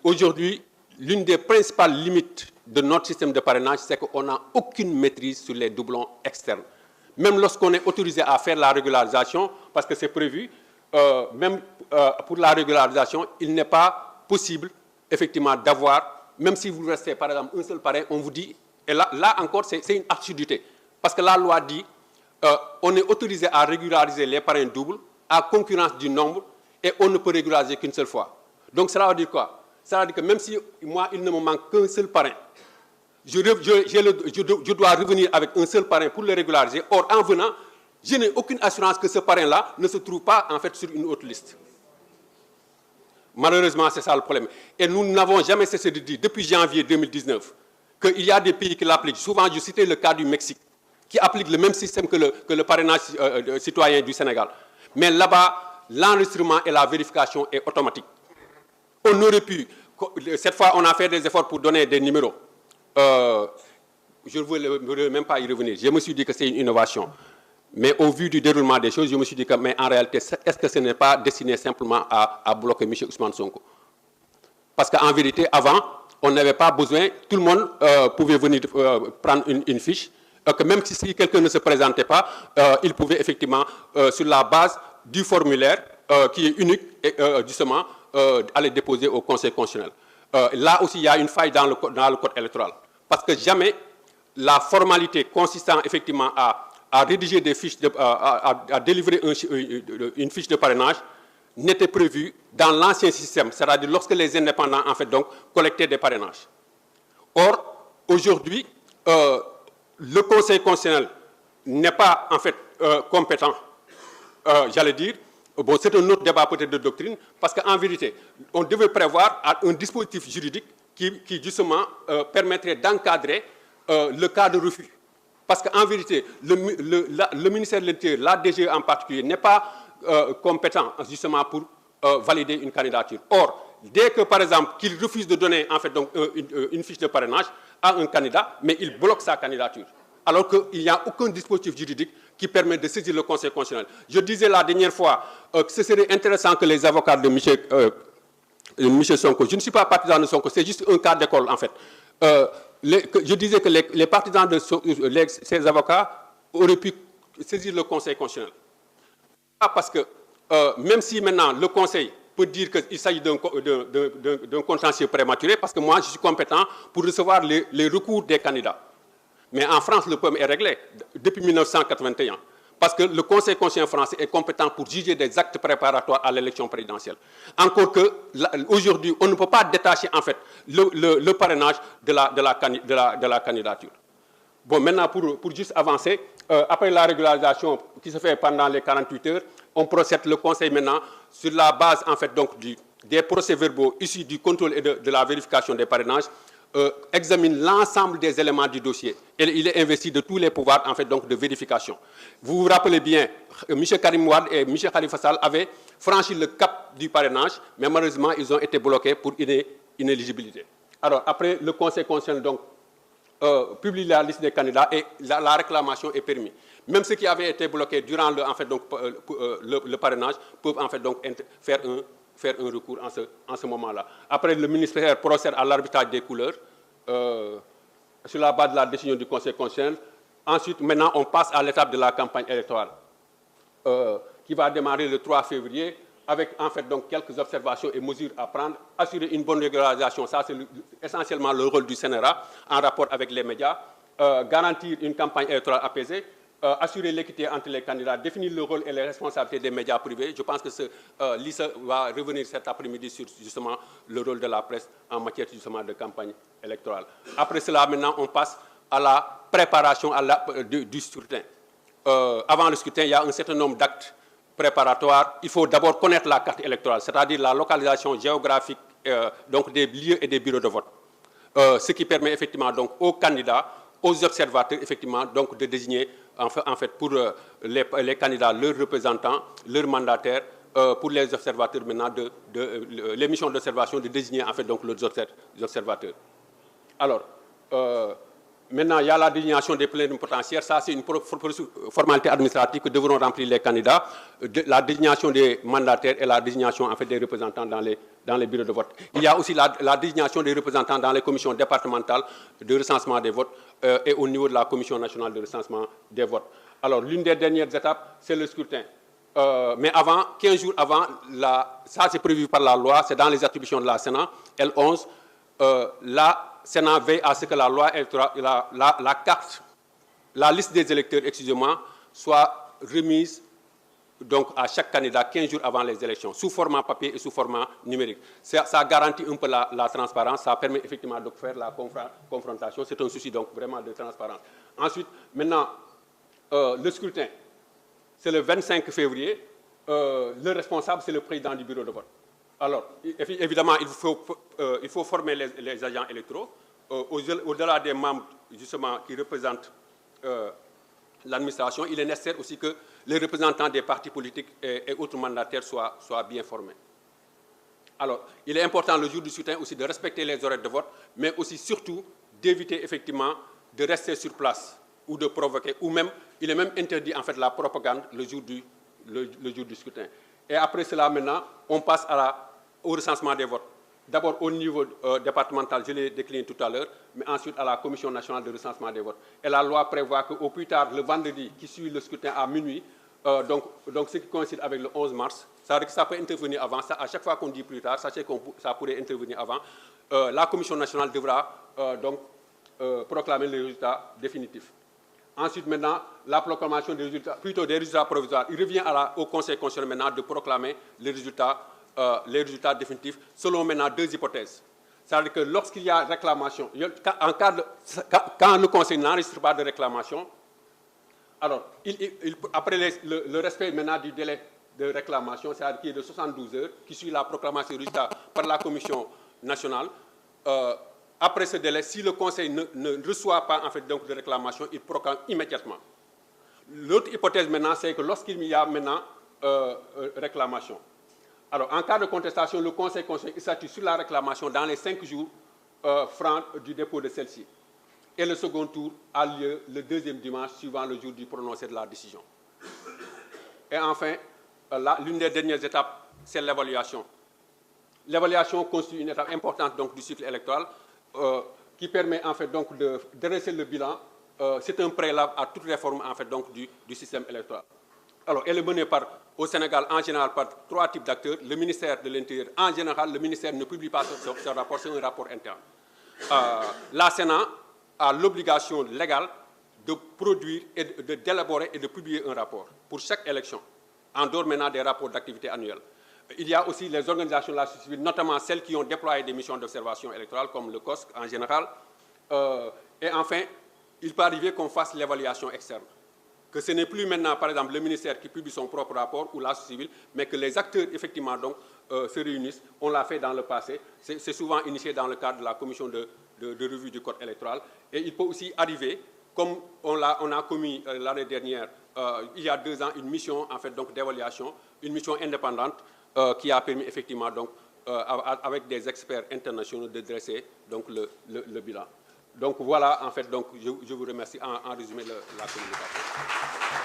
aujourd'hui, l'une des principales limites de notre système de parrainage, c'est qu'on n'a aucune maîtrise sur les doublons externes. Même lorsqu'on est autorisé à faire la régularisation, parce que c'est prévu, même pour la régularisation, il n'est pas possible, effectivement, d'avoir, même si vous restez, par exemple, un seul parrain, on vous dit, et là encore, c'est une absurdité. Parce que la loi dit, on est autorisé à régulariser les parrains doubles à concurrence du nombre, et on ne peut régulariser qu'une seule fois. Donc, cela veut dire quoi? Ça veut dire que même si moi, il ne me manque qu'un seul parrain, je dois revenir avec un seul parrain pour le régulariser. Or, en venant, je n'ai aucune assurance que ce parrain-là ne se trouve pas, en fait, sur une autre liste. Malheureusement, c'est ça le problème. Et nous n'avons jamais cessé de dire, depuis janvier 2019, qu'il y a des pays qui l'appliquent. Souvent, je citais le cas du Mexique, qui applique le même système que le parrainage citoyen du Sénégal. Mais là-bas, l'enregistrement et la vérification est automatique. On aurait pu, cette fois, on a fait des efforts pour donner des numéros. Je ne veux même pas y revenir. Je me suis dit que c'est une innovation. Mais au vu du déroulement des choses, je me suis dit que, mais en réalité, est-ce que ce n'est pas destiné simplement à bloquer M. Ousmane Sonko? Parce qu'en vérité, avant, on n'avait pas besoin, tout le monde pouvait venir prendre une fiche, que même si quelqu'un ne se présentait pas, il pouvait effectivement, sur la base du formulaire, qui est unique, justement, aller déposer au Conseil constitutionnel. Là aussi, il y a une faille dans le code électoral. Parce que jamais la formalité consistant effectivement à rédiger des fiches, à délivrer une fiche de parrainage n'était prévue dans l'ancien système, c'est-à-dire lorsque les indépendants en fait donc collectaient des parrainages. Or, aujourd'hui, le Conseil constitutionnel n'est pas en fait compétent, j'allais dire. Bon, c'est un autre débat peut-être de doctrine, parce qu'en vérité, on devait prévoir un dispositif juridique qui justement permettrait d'encadrer le cas de refus. Parce qu'en vérité, le ministère de l'Intérieur, la DG en particulier, n'est pas compétent justement pour valider une candidature. Or, dès que, par exemple, qu'il refuse de donner en fait, donc, une fiche de parrainage à un candidat, mais il bloque sa candidature. Alors qu'il n'y a aucun dispositif juridique qui permet de saisir le Conseil constitutionnel. Je disais la dernière fois que ce serait intéressant que les avocats de M. Sonko, je ne suis pas partisan de Sonko, c'est juste un cas d'école en fait. Je disais que les partisans de ces avocats auraient pu saisir le Conseil constitutionnel. Parce que même si maintenant le Conseil peut dire qu'il s'agit d'un contentieux prématuré, parce que moi je suis compétent pour recevoir les recours des candidats. Mais en France, le problème est réglé depuis 1981. Parce que le Conseil constitutionnel français est compétent pour juger des actes préparatoires à l'élection présidentielle. Encore qu'aujourd'hui, on ne peut pas détacher en fait le parrainage de la candidature. Bon, maintenant, pour juste avancer, après la régularisation qui se fait pendant les 48 heures, on procède le Conseil maintenant sur la base en fait, donc, des procès-verbaux issus du contrôle et de la vérification des parrainages, examine l'ensemble des éléments du dossier. Et il est investi de tous les pouvoirs en fait, donc, de vérification. Vous vous rappelez bien, M. Karim Wade et M. Khalifa Sall avaient franchi le cap du parrainage, mais malheureusement, ils ont été bloqués pour inéligibilité. Alors, après, le Conseil constitutionnel donc, publie la liste des candidats et la réclamation est permise. Même ceux qui avaient été bloqués durant le parrainage peuvent en fait, donc, faire un recours en ce moment-là. Après, le ministère procède à l'arbitrage des couleurs sur la base de la décision du Conseil constitutionnel. Ensuite, maintenant, on passe à l'étape de la campagne électorale qui va démarrer le 3 février avec en fait, donc, quelques observations et mesures à prendre. Assurer une bonne régularisation, ça c'est essentiellement le rôle du CNRA en rapport avec les médias. Garantir une campagne électorale apaisée. Assurer l'équité entre les candidats, définir le rôle et les responsabilités des médias privés. Je pense que l'ISA va revenir cet après-midi sur justement le rôle de la presse en matière justement de campagne électorale. Après cela, maintenant, on passe à la préparation du scrutin. Avant le scrutin, il y a un certain nombre d'actes préparatoires. Il faut d'abord connaître la carte électorale, c'est-à-dire la localisation géographique donc des lieux et des bureaux de vote. Ce qui permet effectivement donc, aux candidats, aux observateurs, effectivement, donc, de désigner en fait, pour les candidats, leurs représentants, leurs mandataires, pour les observateurs maintenant, les missions d'observation, de désigner en fait donc leurs observateurs. Alors, Maintenant, il y a la désignation des plénipotentiaires. Ça, c'est une formalité administrative que devront remplir les candidats. La désignation des mandataires et la désignation en fait, des représentants dans les bureaux de vote. Il y a aussi la désignation des représentants dans les commissions départementales de recensement des votes et au niveau de la commission nationale de recensement des votes. Alors, l'une des dernières étapes, c'est le scrutin. Mais avant, 15 jours avant, ça c'est prévu par la loi, c'est dans les attributions de la Sénat, L11, la Sénat veille à ce que la loi la liste des électeurs, excusez-moi, soit remise donc, à chaque candidat 15 jours avant les élections, sous format papier et sous format numérique. Ça garantit un peu la transparence, ça permet effectivement de faire la confrontation. C'est un souci donc vraiment de transparence. Ensuite, maintenant, le scrutin, c'est le 25 février. Le responsable, c'est le président du bureau de vote. Alors, évidemment, il faut former les agents électoraux. Au-delà des membres, justement, qui représentent l'administration, il est nécessaire aussi que les représentants des partis politiques et autres mandataires soient bien formés. Alors, il est important le jour du scrutin aussi de respecter les horaires de vote, mais aussi surtout d'éviter effectivement de rester sur place ou de provoquer, ou même, il est même interdit en fait la propagande le jour du scrutin. Et après cela, maintenant, on passe au recensement des votes. D'abord au niveau départemental, je l'ai décliné tout à l'heure, mais ensuite à la Commission nationale de recensement des votes. Et la loi prévoit qu'au plus tard, le vendredi qui suit le scrutin à minuit, donc ce qui coïncide avec le 11 mars, ça peut intervenir avant. Ça, à chaque fois qu'on dit plus tard, sachez que ça pourrait intervenir avant. La Commission nationale devra proclamer les résultats définitifs. Ensuite, maintenant, la proclamation des résultats, plutôt des résultats provisoires. Il revient au Conseil constitutionnel maintenant de proclamer les résultats définitifs selon maintenant deux hypothèses. C'est-à-dire que lorsqu'il y a réclamation, quand le Conseil n'enregistre pas de réclamation, alors, après le respect maintenant du délai de réclamation, c'est-à-dire qui est de 72 heures, qui suit la proclamation des résultats par la Commission nationale, après ce délai, si le Conseil ne reçoit pas en fait, donc, de réclamation, il proclame immédiatement. L'autre hypothèse maintenant, c'est que lorsqu'il y a maintenant réclamation, alors en cas de contestation, le Conseil statue sur la réclamation dans les 5 jours francs du dépôt de celle-ci. Et le second tour a lieu le deuxième dimanche suivant le jour du prononcé de la décision. Et enfin, l'une des dernières étapes, c'est l'évaluation. L'évaluation constitue une étape importante donc, du cycle électoral qui permet en fait, donc, de dresser le bilan. C'est un préalable à toute réforme en fait, donc, du système électoral. Alors, elle est menée au Sénégal en général par 3 types d'acteurs. Le ministère de l'Intérieur, en général, le ministère ne publie pas ce rapport, c'est un rapport interne. La Sénat a l'obligation légale de produire, d'élaborer et de publier un rapport pour chaque élection, en dehors maintenant des rapports d'activité annuels. Il y a aussi les organisations de la société civile, notamment celles qui ont déployé des missions d'observation électorale, comme le COSC en général. Et enfin, il peut arriver qu'on fasse l'évaluation externe. Que ce n'est plus maintenant, par exemple, le ministère qui publie son propre rapport ou la société civile, mais que les acteurs, effectivement, donc, se réunissent. On l'a fait dans le passé. C'est souvent initié dans le cadre de la commission de revue du code électoral. Et il peut aussi arriver, comme on a commis l'année dernière, il y a 2 ans, une mission en fait, d'évaluation, une mission indépendante qui a permis effectivement, donc, avec des experts internationaux, de dresser donc, le bilan. Donc voilà, en fait, donc, je vous remercie en résumé la communication.